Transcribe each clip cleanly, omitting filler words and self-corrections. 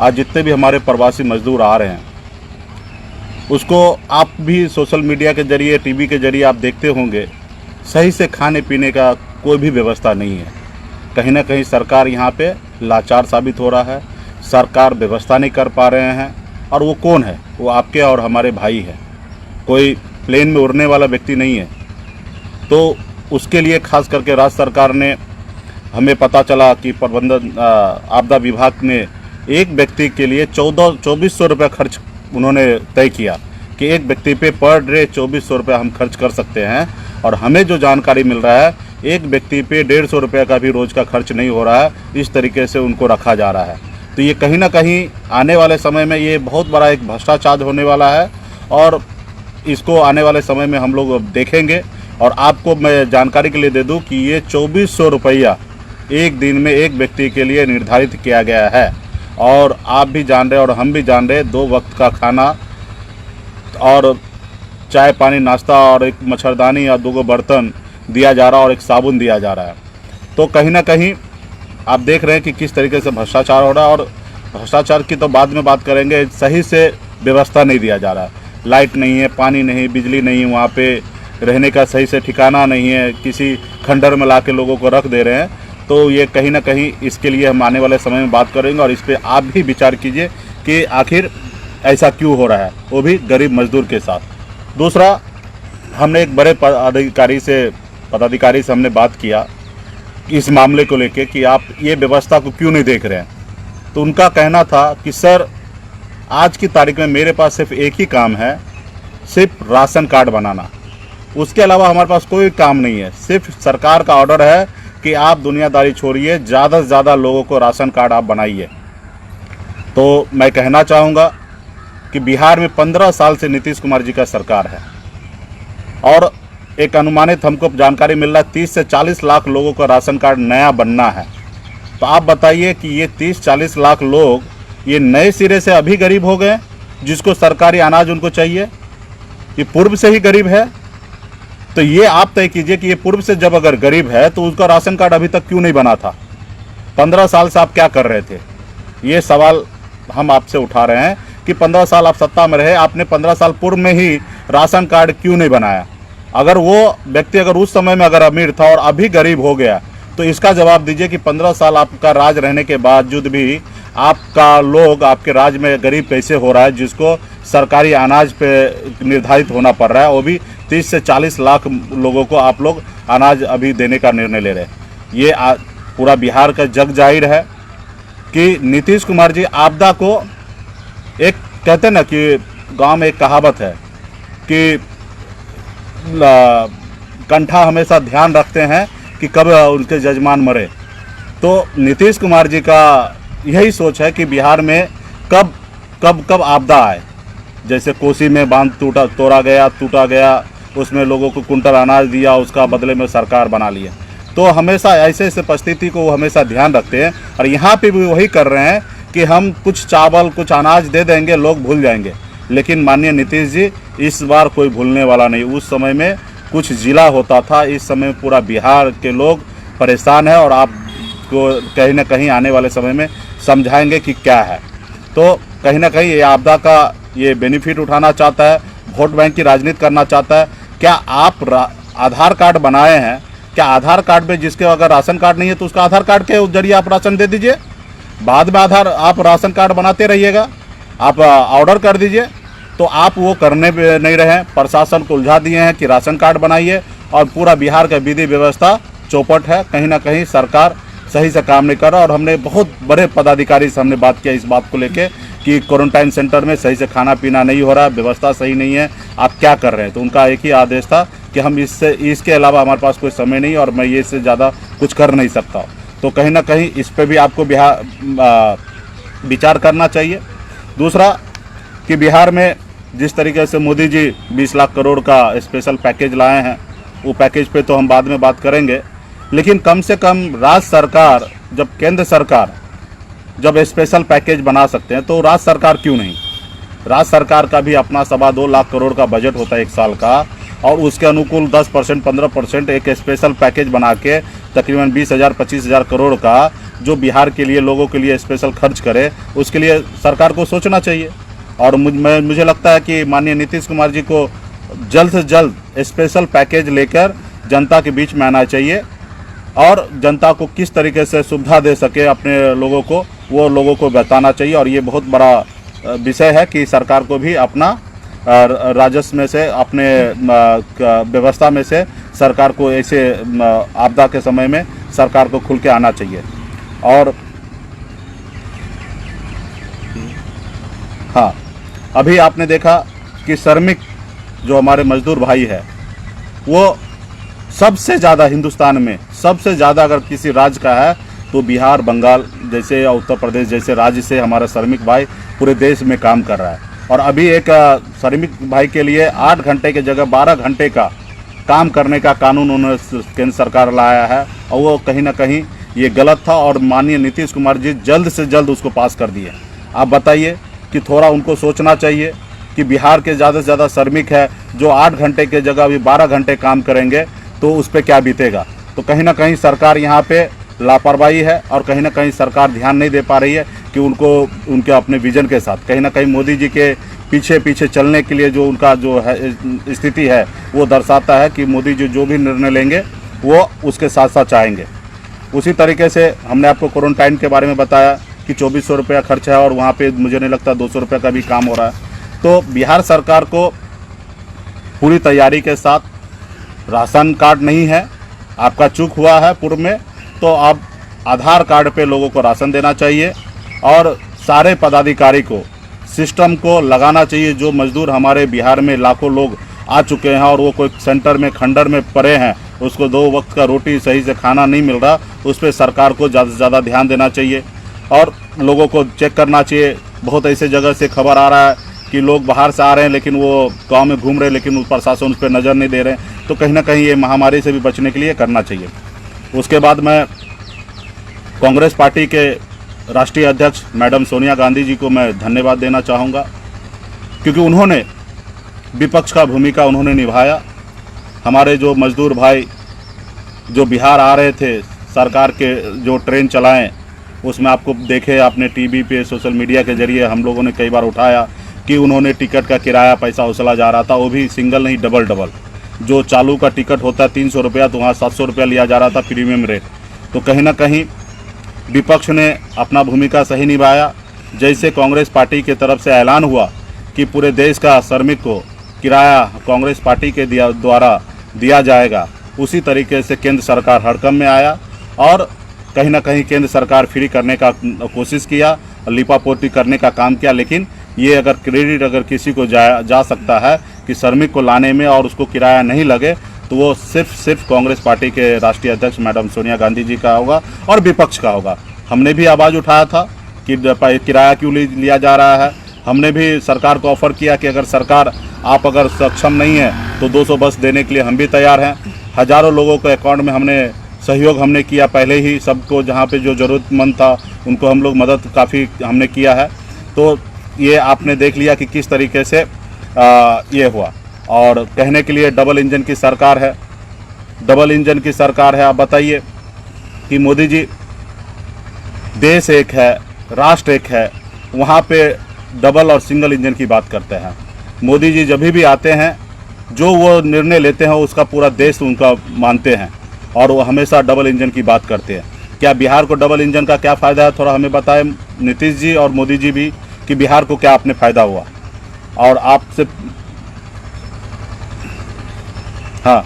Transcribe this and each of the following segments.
आज जितने भी हमारे प्रवासी मजदूर आ रहे हैं, उसको आप भी सोशल मीडिया के जरिए, टीवी के जरिए आप देखते होंगे, सही से खाने पीने का कोई भी व्यवस्था नहीं है। कहीं ना कहीं सरकार यहाँ पे लाचार साबित हो रहा है, सरकार व्यवस्था नहीं कर पा रहे हैं। और वो कौन है? वो आपके और हमारे भाई है, कोई प्लेन में उड़ने वाला व्यक्ति नहीं है। तो उसके लिए खास करके राज्य सरकार ने, हमें पता चला कि प्रबंधन आपदा विभाग ने एक व्यक्ति के लिए 2400 रुपये खर्च उन्होंने तय किया कि एक व्यक्ति पे पर डे 2400 रुपये हम खर्च कर सकते हैं। और हमें जो जानकारी मिल रहा है, एक व्यक्ति पे 150 रुपये का भी रोज़ का खर्च नहीं हो रहा है। इस तरीके से उनको रखा जा रहा है। तो ये कहीं ना कहीं आने वाले समय में ये बहुत बड़ा एक भ्रष्टाचार होने वाला है और इसको आने वाले समय में हम लोग देखेंगे। और आपको मैं जानकारी के लिए दे दूं कि ये 2400 रुपया एक दिन में एक व्यक्ति के लिए निर्धारित किया गया है। और आप भी जान रहे और हम भी जान रहे, 2 वक्त का खाना और चाय पानी नाश्ता और एक मच्छरदानी या 2 बर्तन दिया जा रहा है और एक साबुन दिया जा रहा है। तो कहीं ना कहीं आप देख रहे हैं कि किस तरीके से भ्रष्टाचार हो रहा है। और भ्रष्टाचार की तो बाद में बात करेंगे, सही से व्यवस्था नहीं दिया जा रहा है। लाइट नहीं है, पानी नहीं, बिजली नहीं, वहाँ पे रहने का सही से ठिकाना नहीं है, किसी खंडर में ला के लोगों को रख दे रहे हैं। तो ये कहीं ना कहीं इसके लिए हम आने वाले समय में बात करेंगे और इस पर आप भी विचार कीजिए कि आखिर ऐसा क्यों हो रहा है, वो भी गरीब मजदूर के साथ। दूसरा, हमने एक बड़े पदाधिकारी से हमने बात किया इस मामले को लेके कि आप ये व्यवस्था को क्यों नहीं देख रहे हैं। तो उनका कहना था कि सर, आज की तारीख में मेरे पास सिर्फ एक ही काम है, सिर्फ राशन कार्ड बनाना। उसके अलावा हमारे पास कोई काम नहीं है। सिर्फ सरकार का ऑर्डर है कि आप दुनियादारी छोड़िए, ज़्यादा से ज़्यादा लोगों को राशन कार्ड आप बनाइए। तो मैं कहना चाहूँगा कि बिहार में 15 साल से नीतीश कुमार जी का सरकार है और एक अनुमानित हमको जानकारी मिल रहा है 30 से 40 लाख लोगों का राशन कार्ड नया बनना है। तो आप बताइए कि ये 30-40 लाख लोग ये नए सिरे से अभी गरीब हो गए, जिसको सरकारी अनाज उनको चाहिए, ये पूर्व से ही गरीब है। तो ये आप तय कीजिए कि ये पूर्व से जब अगर गरीब है तो उसका राशन कार्ड अभी तक क्यों नहीं बना था? 15 साल से आप क्या कर रहे थे? ये सवाल हम आपसे उठा रहे हैं कि 15 साल आप सत्ता में रहे, आपने 15 साल पूर्व में ही राशन कार्ड क्यों नहीं बनाया? अगर वो व्यक्ति अगर उस समय में अगर अमीर था और अभी गरीब हो गया, तो इसका जवाब दीजिए कि 15 साल आपका राज रहने के बावजूद भी आपका लोग आपके राज्य में गरीब कैसे हो रहा है, जिसको सरकारी अनाज पे निर्धारित होना पड़ रहा है। वो भी 30 से 40 लाख लोगों को आप लोग अनाज अभी देने का निर्णय ले रहे हैं। ये पूरा बिहार का जग जाहिर है कि नीतीश कुमार जी आपदा को, एक कहते हैं ना कि गांव में एक कहावत है कि कंठा हमेशा ध्यान रखते हैं कि कब उनके जजमान मरे। तो नीतीश कुमार जी का यही सोच है कि बिहार में कब आपदा आए। जैसे कोसी में बांध टूटा गया, उसमें लोगों को कुंटल अनाज दिया, उसका बदले में सरकार बना लिया। तो हमेशा ऐसे परिस्थिति को वो हमेशा ध्यान रखते हैं। और यहाँ पे भी वही कर रहे हैं कि हम कुछ चावल कुछ अनाज दे देंगे, लोग भूल जाएंगे। लेकिन माननीय नीतीश जी, इस बार कोई भूलने वाला नहीं। उस समय में कुछ ज़िला होता था, इस समय पूरा बिहार के लोग परेशान है और आपको कहीं ना कहीं आने वाले समय में समझाएंगे कि क्या है। तो कहीं ना कहीं ये आपदा का ये बेनिफिट उठाना चाहता है, वोट बैंक की राजनीति करना चाहता है। क्या आप आधार कार्ड बनाए हैं? क्या आधार कार्ड पे जिसके अगर राशन कार्ड नहीं है तो उसका आधार कार्ड के जरिए आप राशन दे दीजिए, बाद में आप राशन कार्ड बनाते रहिएगा, आप ऑर्डर कर दीजिए। तो आप वो करने नहीं रहे, प्रशासन को उलझा दिए हैं कि राशन कार्ड बनाइए। और पूरा बिहार का विधि व्यवस्था चौपट है, कहीं ना कहीं सरकार सही से काम नहीं कर रहा। और हमने बहुत बड़े पदाधिकारी से हमने बात किया इस बात को लेके कि क्वारंटाइन सेंटर में सही से खाना पीना नहीं हो रहा, व्यवस्था सही नहीं है, आप क्या कर रहे हैं? तो उनका एक ही आदेश था कि हम इसके अलावा हमारे पास कोई समय नहीं और मैं ये इससे ज़्यादा कुछ कर नहीं सकता। तो कहीं ना कहीं इस पर भी आपको विचार करना चाहिए। दूसरा कि बिहार में जिस तरीके से मोदी जी 20 लाख करोड़ का स्पेशल पैकेज लाए हैं, वो पैकेज पे तो हम बाद में बात करेंगे। लेकिन कम से कम राज्य सरकार, जब केंद्र सरकार जब स्पेशल पैकेज बना सकते हैं तो राज्य सरकार क्यों नहीं? राज्य सरकार का भी अपना 2.25 लाख करोड़ का बजट होता है एक साल का, और उसके अनुकूल 10% 15% एक स्पेशल पैकेज बना के तकरीबन 20,000 25,000 करोड़ का जो बिहार के लिए, लोगों के लिए स्पेशल खर्च करे, उसके लिए सरकार को सोचना चाहिए। और मुझे लगता है कि माननीय नीतीश कुमार जी को जल्द से जल्द स्पेशल पैकेज लेकर जनता के बीच में आना चाहिए और जनता को किस तरीके से सुविधा दे सके अपने लोगों को, वो लोगों को बताना चाहिए। और ये बहुत बड़ा विषय है कि सरकार को भी अपना राजस्व में से, अपने व्यवस्था में से सरकार को ऐसे आपदा के समय में सरकार को खुल के आना चाहिए। और हाँ, अभी आपने देखा कि श्रमिक जो हमारे मजदूर भाई है, वो सबसे ज़्यादा हिंदुस्तान में सबसे ज़्यादा अगर किसी राज्य का है तो बिहार, बंगाल जैसे या उत्तर प्रदेश जैसे राज्य से हमारा श्रमिक भाई पूरे देश में काम कर रहा है। और अभी एक श्रमिक भाई के लिए 8 घंटे की जगह 12 घंटे का काम करने का कानून उन्होंने केंद्र सरकार लाया है, और वो कहीं ना कहीं ये गलत था और माननीय नीतीश कुमार जी जल्द से जल्द उसको पास कर दिए। आप बताइए कि थोड़ा उनको सोचना चाहिए कि बिहार के ज़्यादा से ज़्यादा श्रमिक है जो 8 घंटे की जगह अभी 12 घंटे काम करेंगे तो उस पर क्या बीतेगा। तो कहीं ना कहीं सरकार यहाँ पे लापरवाही है और कहीं ना कहीं सरकार ध्यान नहीं दे पा रही है कि उनको उनके अपने विजन के साथ कहीं ना कहीं मोदी जी के पीछे पीछे चलने के लिए जो उनका जो है स्थिति है वो दर्शाता है कि मोदी जी जो भी निर्णय लेंगे वो उसके साथ साथ चाहेंगे। उसी तरीके से हमने आपको क्वारंटाइन के बारे में बताया कि 2400 रुपया खर्च है और वहाँ पे मुझे नहीं लगता 200 रुपये का भी काम हो रहा है। तो बिहार सरकार को पूरी तैयारी के साथ, राशन कार्ड नहीं है, आपका चूक हुआ है पूर्व में, तो अब आधार कार्ड पे लोगों को राशन देना चाहिए और सारे पदाधिकारी को सिस्टम को लगाना चाहिए। जो मजदूर हमारे बिहार में लाखों लोग आ चुके हैं और वो कोई सेंटर में खंडर में पड़े हैं, उसको 2 वक्त का रोटी सही से खाना नहीं मिल रहा, उस पर सरकार को ज़्यादा से ज़्यादा ध्यान देना चाहिए और लोगों को चेक करना चाहिए। बहुत ऐसे जगह से खबर आ रहा है कि लोग बाहर से आ रहे हैं लेकिन वो गांव में घूम रहे हैं, लेकिन प्रशासन उस पर नज़र नहीं दे रहे हैं। तो कहीं ना कहीं ये महामारी से भी बचने के लिए करना चाहिए। उसके बाद मैं कांग्रेस पार्टी के राष्ट्रीय अध्यक्ष मैडम सोनिया गांधी जी को मैं धन्यवाद देना चाहूँगा, क्योंकि उन्होंने विपक्ष का भूमिका उन्होंने निभाया। हमारे जो मजदूर भाई जो बिहार आ रहे थे, सरकार के जो ट्रेन चलाएं, उसमें आपको देखे, आपने टीवी पे, सोशल मीडिया के जरिए हम लोगों ने कई बार उठाया कि उन्होंने टिकट का किराया पैसा वसूला जा रहा था, वो भी सिंगल नहीं डबल। जो चालू का टिकट होता है 300 रुपया, तो वहाँ 700 रुपया लिया जा रहा था प्रीमियम रेट। तो कहीं ना कहीं विपक्ष ने अपना भूमिका सही निभाया। जैसे कांग्रेस पार्टी की तरफ से ऐलान हुआ कि पूरे देश का श्रमिक को किराया कांग्रेस पार्टी के द्वारा दिया जाएगा, उसी तरीके से केंद्र सरकार हड़कंप में आया और कहीं ना कहीं केंद्र सरकार फ्री करने का कोशिश किया, लिपापोती करने का काम किया। लेकिन ये अगर क्रेडिट अगर किसी को जा सकता है कि श्रमिक को लाने में और उसको किराया नहीं लगे, तो वो सिर्फ कांग्रेस पार्टी के राष्ट्रीय अध्यक्ष मैडम सोनिया गांधी जी का होगा और विपक्ष का होगा। हमने भी आवाज़ उठाया था कि किराया क्यों लिया जा रहा है। हमने भी सरकार को ऑफ़र किया कि अगर सरकार आप अगर सक्षम नहीं है तो 200 बस देने के लिए हम भी तैयार हैं। हज़ारों लोगों के अकाउंट में हमने सहयोग हमने किया पहले ही, सबको जहाँ पे जो ज़रूरतमंद था उनको हम लोग मदद काफ़ी हमने किया है। तो ये आपने देख लिया कि किस तरीके से ये हुआ। और कहने के लिए डबल इंजन की सरकार है, डबल इंजन की सरकार है। आप बताइए कि मोदी जी, देश एक है, राष्ट्र एक है, वहाँ पे डबल और सिंगल इंजन की बात करते हैं। मोदी जी जब भी आते हैं, जो वो निर्णय लेते हैं उसका पूरा देश उनका मानते हैं और वो हमेशा डबल इंजन की बात करते हैं। क्या बिहार को डबल इंजन का क्या फ़ायदा है, थोड़ा हमें बताएं नीतीश जी और मोदी जी भी, कि बिहार को क्या आपने फ़ायदा हुआ। और आपसे हाँ,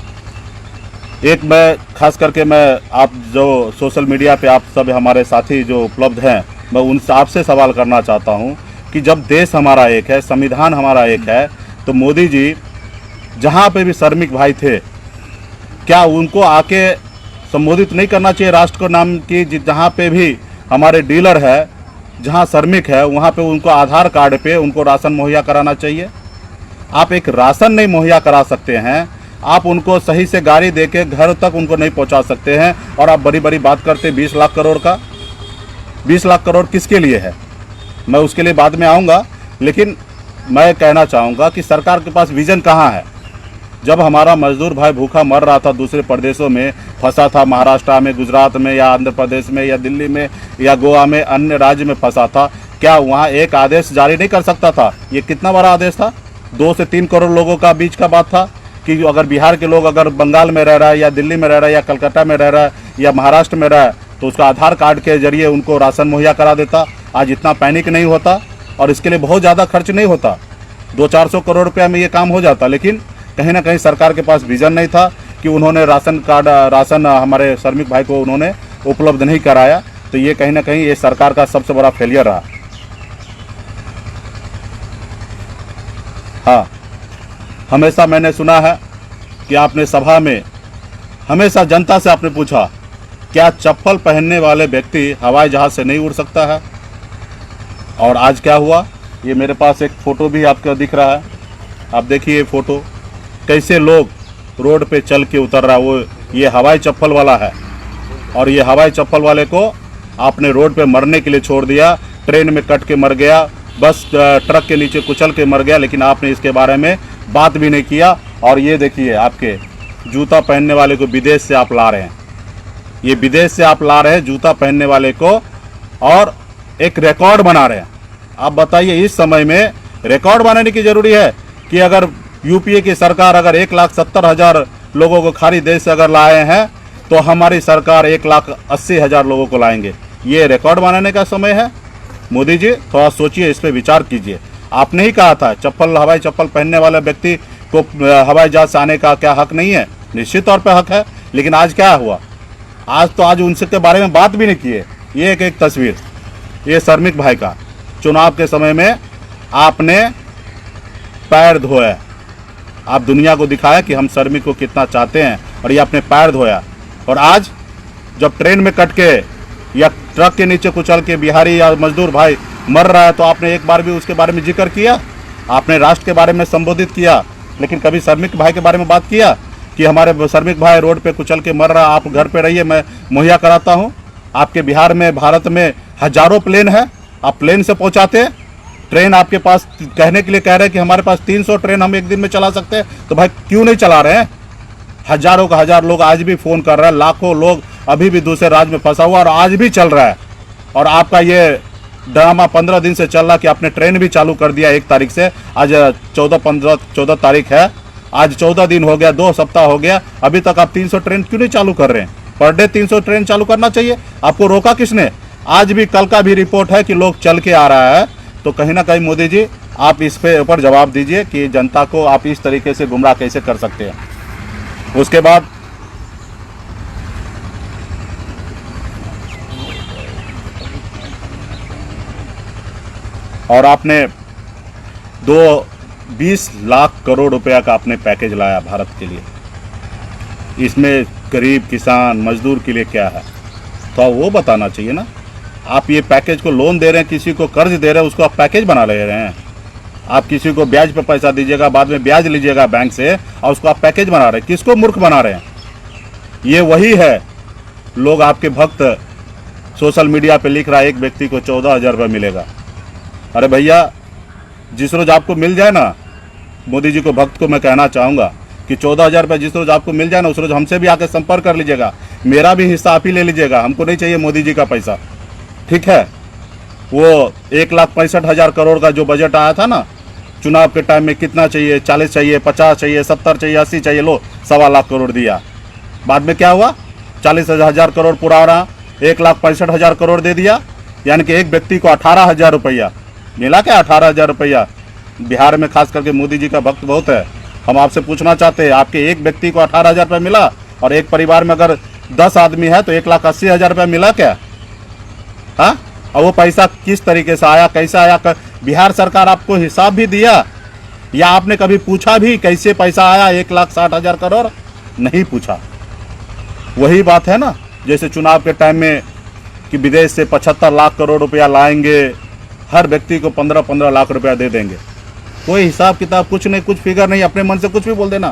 एक मैं खास करके मैं आप जो सोशल मीडिया पे आप सब हमारे साथी जो उपलब्ध हैं, मैं उनसे आपसे सवाल करना चाहता हूं कि जब देश हमारा एक है, संविधान हमारा एक है, तो मोदी जी जहां पे भी श्रमिक भाई थे, क्या उनको आके संबोधित नहीं करना चाहिए राष्ट्र को नाम की? जहाँ पे भी हमारे डीलर है, जहाँ श्रमिक है, वहाँ पे उनको आधार कार्ड पे उनको राशन मुहैया कराना चाहिए। आप एक राशन नहीं मुहैया करा सकते हैं, आप उनको सही से गाड़ी देके घर तक उनको नहीं पहुँचा सकते हैं, और आप बड़ी बड़ी बात करते 20 लाख करोड़ का। 20 लाख करोड़ किसके लिए है, मैं उसके लिए बाद में आऊँगा। लेकिन मैं कहना चाहूँगा कि सरकार के पास विज़न कहाँ है। जब हमारा मजदूर भाई भूखा मर रहा था, दूसरे प्रदेशों में फंसा था, महाराष्ट्र में, गुजरात में, या आंध्र प्रदेश में, या दिल्ली में, या गोवा में, अन्य राज्य में फंसा था, क्या वहाँ एक आदेश जारी नहीं कर सकता था? ये कितना बड़ा आदेश था? 2 से 3 करोड़ लोगों का बीच का बात था कि अगर बिहार के लोग अगर बंगाल में रह रहा है, या दिल्ली में रह रहा है, या कलकत्ता में रह रहा है, या महाराष्ट्र में रहा है, तो उसका आधार कार्ड के जरिए उनको राशन मुहैया करा देता। आज इतना पैनिक नहीं होता और इसके लिए बहुत ज़्यादा खर्च नहीं होता, 200-400 करोड़ रुपया में ये काम हो जाता। लेकिन कहीं ना कहीं सरकार के पास विजन नहीं था कि उन्होंने राशन हमारे श्रमिक भाई को उन्होंने उपलब्ध नहीं कराया। तो ये कहीं ना कहीं ये सरकार का सबसे बड़ा फेलियर रहा। हाँ, हमेशा मैंने सुना है कि आपने सभा में हमेशा जनता से आपने पूछा, क्या चप्पल पहनने वाले व्यक्ति हवाई जहाज़ से नहीं उड़ सकता है? और आज क्या हुआ? ये मेरे पास एक फ़ोटो भी आपको दिख रहा है, आप देखिए ये फ़ोटो, कैसे लोग रोड पे चल के उतर रहा है। वो ये हवाई चप्पल वाला है, और ये हवाई चप्पल वाले को आपने रोड पे मरने के लिए छोड़ दिया, ट्रेन में कट के मर गया, बस ट्रक के नीचे कुचल के मर गया, लेकिन आपने इसके बारे में बात भी नहीं किया। और ये देखिए, आपके जूता पहनने वाले को विदेश से आप ला रहे हैं, ये विदेश से आप ला रहे हैं जूता पहनने वाले को, और एक रिकॉर्ड बना रहे हैं। आप बताइए, इस समय में रिकॉर्ड बनाने की ज़रूरी है कि अगर यूपीए की सरकार अगर 1,70,000 लोगों को खाड़ी देश से अगर लाए हैं, तो हमारी सरकार 1,80,000 लोगों को लाएंगे। ये रिकॉर्ड बनाने का समय है? मोदी जी थोड़ा सोचिए, इस पर विचार कीजिए। आपने ही कहा था हवाई चप्पल पहनने वाले व्यक्ति को हवाई जहाज से आने का क्या हक नहीं है? निश्चित तौर पे हक है। लेकिन आज क्या हुआ? आज उनसे के बारे में बात भी नहीं किए। ये एक तस्वीर, ये श्रमिक भाई का चुनाव के समय में आपने पैर धोया, आप दुनिया को दिखाया कि हम श्रमिक को कितना चाहते हैं, और ये आपने पैर धोया। और आज जब ट्रेन में कट के या ट्रक के नीचे कुचल के बिहारी या मजदूर भाई मर रहा है, तो आपने एक बार भी उसके बारे में जिक्र किया? आपने राष्ट्र के बारे में संबोधित किया, लेकिन कभी श्रमिक भाई के बारे में बात किया कि हमारे श्रमिक भाई रोड पे कुचल के मर रहा, आप घर पे रहिए, मैं मुहैया कराता हूँ? आपके बिहार में, भारत में हजारों प्लेन है, आप प्लेन से पहुँचाते हैं। ट्रेन आपके पास कहने के लिए कह रहे हैं कि हमारे पास 300 ट्रेन हम एक दिन में चला सकते हैं, तो भाई क्यों नहीं चला रहे हैं? हजारों का हजार लोग आज भी फ़ोन कर रहे हैं, लाखों लोग अभी भी दूसरे राज्य में फंसा हुआ और आज भी चल रहा है। और आपका ये ड्रामा 15 दिन से चल रहा कि आपने ट्रेन भी चालू कर दिया 1 तारीख से। आज 14 तारीख है, आज 14 दिन हो गया, 2 सप्ताह हो गया, अभी तक आप 300 ट्रेन क्यों नहीं चालू कर रहे हैं? पर डे 300 ट्रेन चालू करना चाहिए। आपको रोका किसने? आज भी, कल का भी रिपोर्ट है कि लोग चल के आ रहा है। तो कहीं ना कहीं मोदी जी, आप इस पे ऊपर जवाब दीजिए कि जनता को आप इस तरीके से गुमराह कैसे कर सकते हैं। उसके बाद और आपने 20 लाख करोड़ रुपया का आपने पैकेज लाया भारत के लिए। इसमें गरीब किसान मजदूर के लिए क्या है, तो वो बताना चाहिए ना। आप ये पैकेज को लोन दे रहे हैं, किसी को कर्ज दे रहे हैं, उसको आप पैकेज बना ले रहे हैं। आप किसी को ब्याज पे पैसा दीजिएगा, बाद में ब्याज लीजिएगा बैंक से, और उसको आप पैकेज बना रहे हैं। किसको मूर्ख बना रहे हैं? ये वही है, लोग आपके भक्त सोशल मीडिया पे लिख रहा है एक व्यक्ति को 14,000 रुपये मिलेगा। अरे भैया, जिस रोज़ आपको मिल जाए ना, मोदी जी को भक्त को मैं कहना चाहूँगा कि 14,000 रुपये जिस रोज़ आपको मिल जाए ना, उस रोज़ हमसे भी आके संपर्क कर लीजिएगा। मेरा भी हिस्सा आप ही ले लीजिएगा, हमको नहीं चाहिए मोदी जी का पैसा, ठीक है? वो 1,65,000 करोड़ का जो बजट आया था ना चुनाव के टाइम में, कितना चाहिए? 40 चाहिए, 50 चाहिए, 70 चाहिए, 80 चाहिए, लो 1.25 लाख दिया। बाद में क्या हुआ? 40,000 करोड़ पूरा रहा, 1,65,000 करोड़ दे दिया, यानी कि एक व्यक्ति को 18,000 रुपया मिला। क्या 18,000 रुपया? बिहार में खास करके मोदी जी का भक्त बहुत है। हम आपसे पूछना चाहते हैं, आपके एक व्यक्ति को 18,000 रुपये मिला, और एक परिवार में अगर 10 आदमी है तो 1,80,000 रुपया मिला क्या? हाँ, और वो पैसा किस तरीके से आया, कैसा आया? बिहार सरकार आपको हिसाब भी दिया, या आपने कभी पूछा भी कैसे पैसा आया 1,60,000 करोड़? नहीं पूछा। वही बात है ना, जैसे चुनाव के टाइम में कि विदेश से 75 लाख करोड़ रुपया लाएंगे, हर व्यक्ति को 15-15 लाख रुपया दे देंगे। कोई हिसाब किताब कुछ नहीं, कुछ फिगर नहीं, अपने मन से कुछ भी बोल देना।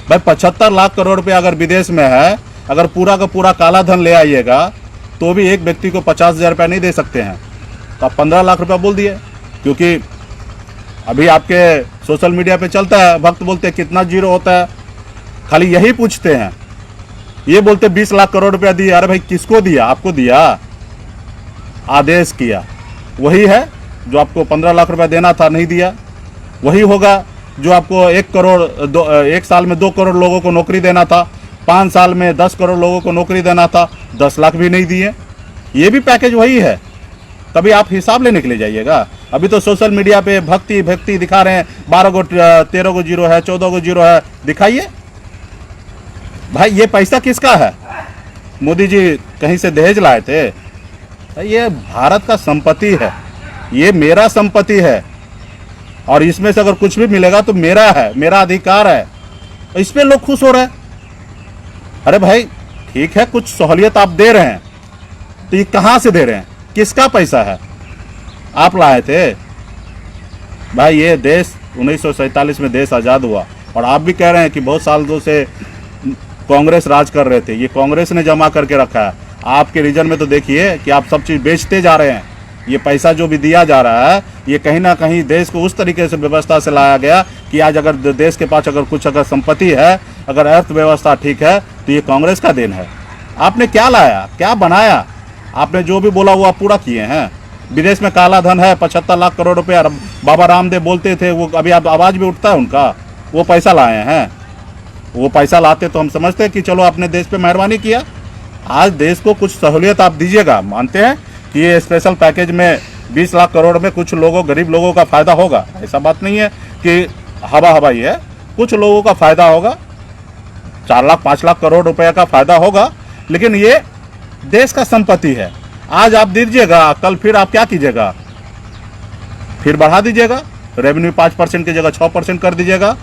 भाई 75 लाख करोड़ रुपया अगर विदेश में है, अगर पूरा का पूरा काला धन ले आइएगा, तो भी एक व्यक्ति को 50,000 रुपया नहीं दे सकते हैं, तो आप 15 लाख रुपया बोल दिए। क्योंकि अभी आपके सोशल मीडिया पे चलता है, भक्त बोलते हैं कितना जीरो होता है, खाली यही पूछते हैं। ये बोलते 20 लाख करोड़ रुपया दिया। अरे भाई किसको दिया? आपको दिया, आदेश किया। वही है जो आपको 15 लाख रुपया देना था, नहीं दिया। वही होगा जो आपको 1 साल में 2 करोड़ लोगों को नौकरी देना था, 5 साल में 10 करोड़ लोगों को नौकरी देना था, 10 लाख भी नहीं दिए। ये भी पैकेज वही है। तभी आप हिसाब लेने के लिए जाइएगा। अभी तो सोशल मीडिया पे भक्ति भक्ति दिखा रहे हैं, 12 को 13 को जीरो है, 14 को जीरो है। दिखाइए भाई, ये पैसा किसका है? मोदी जी कहीं से दहेज लाए थे? ये भारत का संपत्ति है, ये मेरा संपत्ति है, और इसमें से अगर कुछ भी मिलेगा तो मेरा है, मेरा अधिकार है। इस पे लोग खुश हो रहे हैं। अरे भाई ठीक है, कुछ सहूलियत आप दे रहे हैं, तो ये कहाँ से दे रहे हैं? किसका पैसा है? आप लाए थे? भाई ये देश 1947 में देश आज़ाद हुआ, और आप भी कह रहे हैं कि बहुत सालों से कांग्रेस राज कर रहे थे। ये कांग्रेस ने जमा करके रखा है। आपके रीजन में तो देखिए कि आप सब चीज़ बेचते जा रहे हैं। ये पैसा जो भी दिया जा रहा है, ये कहीं ना कहीं देश को उस तरीके से व्यवस्था से लाया गया कि आज अगर देश के पास अगर कुछ अगर संपत्ति है, अगर अर्थव्यवस्था ठीक है, तो ये कांग्रेस का देन है। आपने क्या लाया, क्या बनाया? आपने जो भी बोला वो आप पूरा किए हैं। विदेश में काला धन है 75 लाख करोड़ रुपया। बाबा रामदेव बोलते थे, वो अभी आप आवाज़ भी उठता है उनका, वो पैसा लाए हैं। वो पैसा लाते तो हम समझते हैं कि चलो आपने देश पे मेहरबानी किया। आज देश को कुछ सहूलियत आप दीजिएगा। मानते हैं कि ये स्पेशल पैकेज में 20 लाख करोड़ में कुछ लोगों, गरीब लोगों का फ़ायदा होगा। ऐसा बात नहीं है कि हवा हवाई है, कुछ लोगों का फ़ायदा होगा, 4 लाख 5 लाख करोड़ रुपये का फ़ायदा होगा, लेकिन ये देश का संपत्ति है। आज आप दीजिएगा, कल फिर आप क्या कीजिएगा? फिर बढ़ा दीजिएगा। रेवेन्यू 5% की जगह 6% कर दीजिएगा,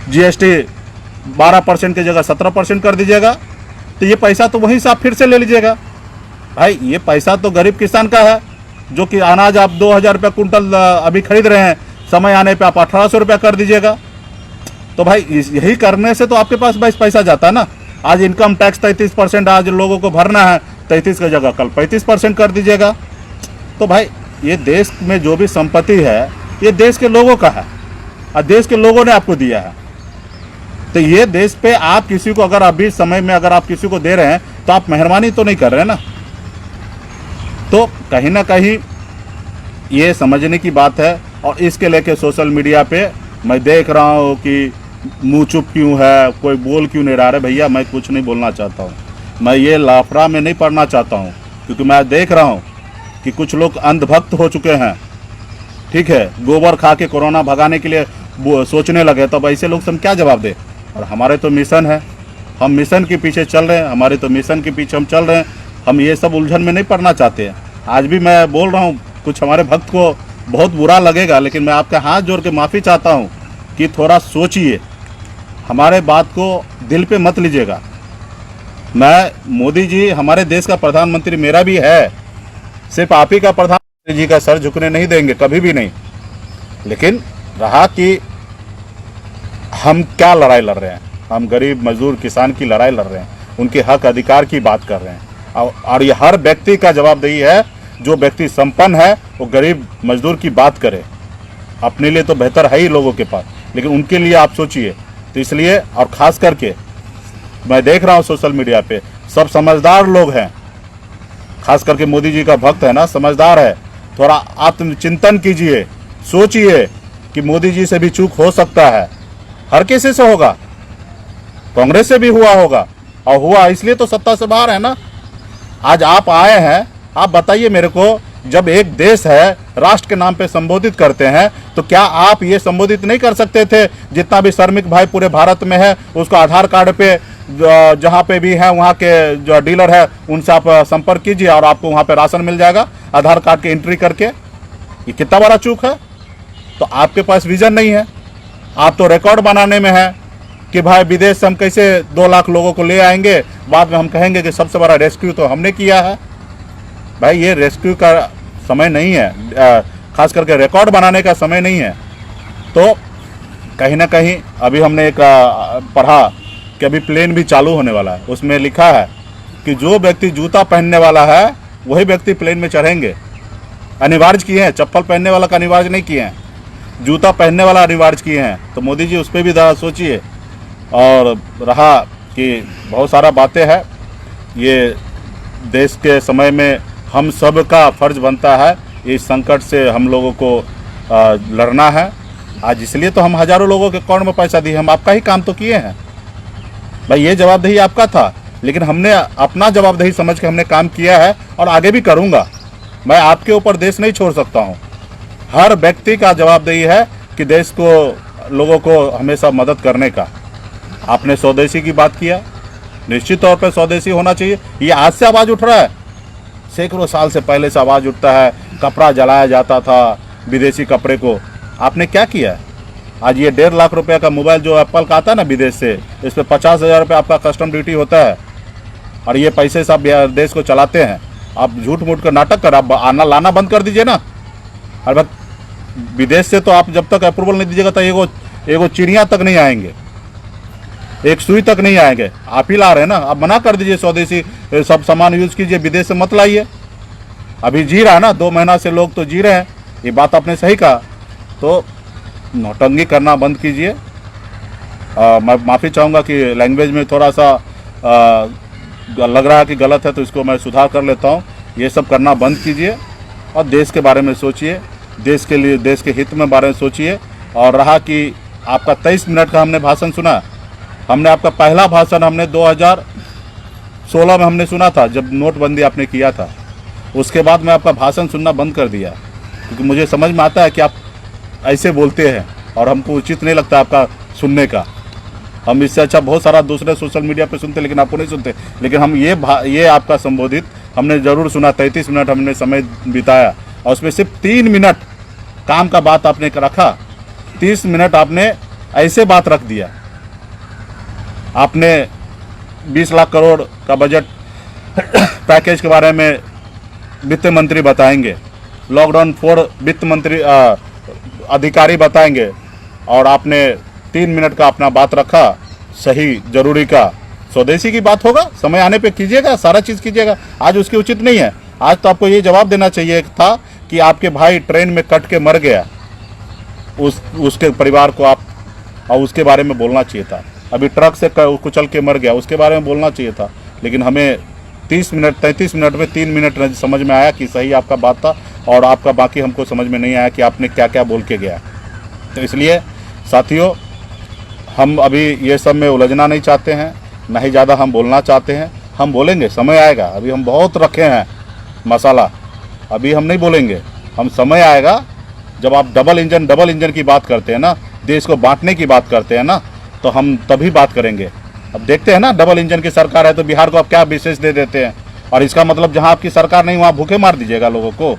जीएसटी 12% की जगह 17% कर दीजिएगा। तो ये पैसा तो वहीं से आप फिर से ले लीजिएगा। भाई ये पैसा तो गरीब किसान का है, जो कि अनाज आप 2000 रुपये कुंटल अभी खरीद रहे हैं, समय आने पे आप 1800 रुपया कर दीजिएगा। तो भाई यही करने से तो आपके पास भाई पैसा जाता है ना। आज इनकम टैक्स 33% आज लोगों को भरना है, 33 की जगह कल 35% कर दीजिएगा। तो भाई ये देश में जो भी संपत्ति है, ये देश के लोगों का है, और देश के लोगों ने आपको दिया है। तो ये देश पे आप किसी को अगर अभी समय में अगर आप किसी को दे रहे हैं, तो आप मेहरबानी तो नहीं कर रहे हैं ना। तो कहीं ना कहीं ये समझने की बात है। और इसके लेके सोशल मीडिया पे मैं देख रहा हूँ कि मुंह चुप क्यों है, कोई बोल क्यों नहीं रहा है। भैया मैं कुछ नहीं बोलना चाहता हूँ, मैं ये लाफड़ा में नहीं पड़ना चाहता हूँ, क्योंकि मैं देख रहा हूँ कि कुछ लोग अंधभक्त हो चुके हैं। ठीक है, गोबर खा के कोरोना भगाने के लिए सोचने लगे, तो अब ऐसे लोग से हम क्या जवाब दें? और हमारे तो मिशन है, हम मिशन के पीछे चल रहे हैं, हमारे तो मिशन के पीछे हम चल रहे हैं। हम ये सब उलझन में नहीं पड़ना चाहते हैं। आज भी मैं बोल रहा हूँ, कुछ हमारे भक्त को बहुत बुरा लगेगा, लेकिन मैं आपके हाथ जोड़ के माफ़ी चाहता हूँ कि थोड़ा सोचिए, हमारे बात को दिल पे मत लीजिएगा। मैं मोदी जी हमारे देश का प्रधानमंत्री मेरा भी है, सिर्फ आप ही का प्रधानमंत्री जी का सर झुकने नहीं देंगे, कभी भी नहीं। लेकिन रहा कि हम क्या लड़ाई लड़ रहे हैं, हम गरीब मजदूर किसान की लड़ाई लड़ रहे हैं, उनके हक अधिकार की बात कर रहे हैं। और ये हर व्यक्ति का जवाबदेही है, जो व्यक्ति संपन्न है वो गरीब मजदूर की बात करे। अपने लिए तो बेहतर है ही लोगों के पास, लेकिन उनके लिए आप सोचिए। तो इसलिए, और ख़ास करके मैं देख रहा हूँ सोशल मीडिया पे सब समझदार लोग हैं, खास करके मोदी जी का भक्त है ना, समझदार है। थोड़ा आत्मचिंतन कीजिए, सोचिए कि मोदी जी से भी चूक हो सकता है। हर किसी से होगा, कांग्रेस से भी हुआ होगा, और हुआ इसलिए तो सत्ता से बाहर है ना। आज आप आए हैं, आप बताइए मेरे को, जब एक देश है राष्ट्र के नाम पे संबोधित करते हैं, तो क्या आप ये संबोधित नहीं कर सकते थे? जितना भी श्रमिक भाई पूरे भारत में है, उसको आधार कार्ड पे जहाँ पे भी है वहाँ के जो डीलर है उनसे आप संपर्क कीजिए, और आपको वहाँ पे राशन मिल जाएगा आधार कार्ड की एंट्री करके। ये कितना बड़ा चूक है। तो आपके पास विजन नहीं है, आप तो रिकॉर्ड बनाने में है कि भाई विदेश से हम कैसे 2 लाख लोगों को ले आएंगे, बाद में हम कहेंगे कि सबसे बड़ा रेस्क्यू तो हमने किया है। भाई ये रेस्क्यू का समय नहीं है, खास करके रिकॉर्ड बनाने का समय नहीं है। तो कहीं ना कहीं अभी हमने एक पढ़ा कि अभी प्लेन भी चालू होने वाला है, उसमें लिखा है कि जो व्यक्ति जूता पहनने वाला है वही व्यक्ति प्लेन में चढ़ेंगे। अनिवार्य किए हैं, चप्पल पहनने वाला का अनिवार्य नहीं किए हैं। जूता पहनने वाला अनिवार्य किए हैं, तो मोदी जी उस पर भी ज़रा सोचिए। और रहा कि बहुत सारा बातें हैं, ये देश के समय में हम सब का फर्ज बनता है इस संकट से हम लोगों को लड़ना है। आज इसलिए तो हम हज़ारों लोगों के अकाउंट में पैसा दिए, हम आपका ही काम तो किए हैं भाई, ये जवाबदेही आपका था, लेकिन हमने अपना जवाबदेही समझ के हमने काम किया है और आगे भी करूँगा। मैं आपके ऊपर देश नहीं छोड़ सकता हूँ। हर व्यक्ति का जवाबदेही है कि देश को, लोगों को हमेशा मदद करने का। आपने स्वदेशी की बात किया, निश्चित तौर पर स्वदेशी होना चाहिए। ये आज से आवाज़ उठ रहा है, सैकड़ों साल से पहले से आवाज़ उठता है। कपड़ा जलाया जाता था विदेशी कपड़े को, आपने क्या किया है? आज ये 1.5 लाख रुपये का मोबाइल जो एप्पल का आता है ना विदेश से, इस पर 50,000 रुपये आपका कस्टम ड्यूटी होता है, और ये पैसे से आप देश को चलाते हैं। आप झूठ मूठ का नाटक कर, आप आना लाना बंद कर दीजिए ना। और विदेश से तो आप जब तक अप्रूवल नहीं दीजिएगा तो एगो चिड़िया तक नहीं आएंगे, एक सुई तक नहीं आएंगे। आप ही ला रहे हैं ना, आप मना कर दीजिए, स्वदेशी सब सामान यूज कीजिए, विदेश से मत लाइए। अभी जी रहा है ना, 2 महीना से लोग तो जी रहे हैं, ये बात आपने सही कहा। तो नौटंकी करना बंद कीजिए। मैं माफ़ी चाहूँगा कि लैंग्वेज में थोड़ा सा लग रहा है कि गलत है, तो इसको मैं सुधार कर लेता हूँ। ये सब करना बंद कीजिए और देश के बारे में सोचिए, देश के लिए, देश के हित में बारे में सोचिए। और रहा कि आपका 23 मिनट का हमने भाषण सुना, हमने आपका पहला भाषण हमने 2016 में हमने सुना था, जब नोटबंदी आपने किया था। उसके बाद मैं आपका भाषण सुनना बंद कर दिया, क्योंकि मुझे समझ में आता है कि आप ऐसे बोलते हैं और हमको उचित नहीं लगता आपका सुनने का। हम इससे अच्छा बहुत सारा दूसरे सोशल मीडिया पे सुनते, लेकिन आपको नहीं सुनते। लेकिन हम ये आपका संबोधित हमने ज़रूर सुना। 33 मिनट हमने समय बिताया और उसमें सिर्फ 3 मिनट काम का बात आपने रखा। 30 मिनट आपने ऐसे बात रख दिया। आपने 20 लाख करोड़ का बजट पैकेज के बारे में वित्त मंत्री बताएंगे, लॉकडाउन 4 वित्त मंत्री अधिकारी बताएंगे, और आपने 3 मिनट का अपना बात रखा सही जरूरी का। स्वदेशी की बात होगा, समय आने पे कीजिएगा, सारा चीज़ कीजिएगा। आज उसकी उचित नहीं है। आज तो आपको ये जवाब देना चाहिए था कि आपके भाई ट्रेन में कट के मर गया, उसके परिवार को आप, और उसके बारे में बोलना चाहिए था। अभी ट्रक से कुचल के मर गया, उसके बारे में बोलना चाहिए था। लेकिन हमें 33 मिनट में 3 मिनट समझ में आया कि सही आपका बात था, और आपका बाकी हमको समझ में नहीं आया कि आपने क्या क्या बोल के गया। तो इसलिए साथियों, हम अभी ये सब में उलझना नहीं चाहते हैं, ना ही ज़्यादा हम बोलना चाहते हैं। हम बोलेंगे, समय आएगा। अभी हम बहुत रखे हैं मसाला, अभी हम नहीं बोलेंगे। हम समय आएगा जब आप डबल इंजन की बात करते हैं ना, देश को बांटने की बात करते हैं ना, तो हम तभी बात करेंगे। अब देखते हैं ना, डबल इंजन की सरकार है तो बिहार को आप क्या विशेष दे देते हैं, और इसका मतलब जहां आपकी सरकार नहीं वहां भूखे मार दीजिएगा लोगों को।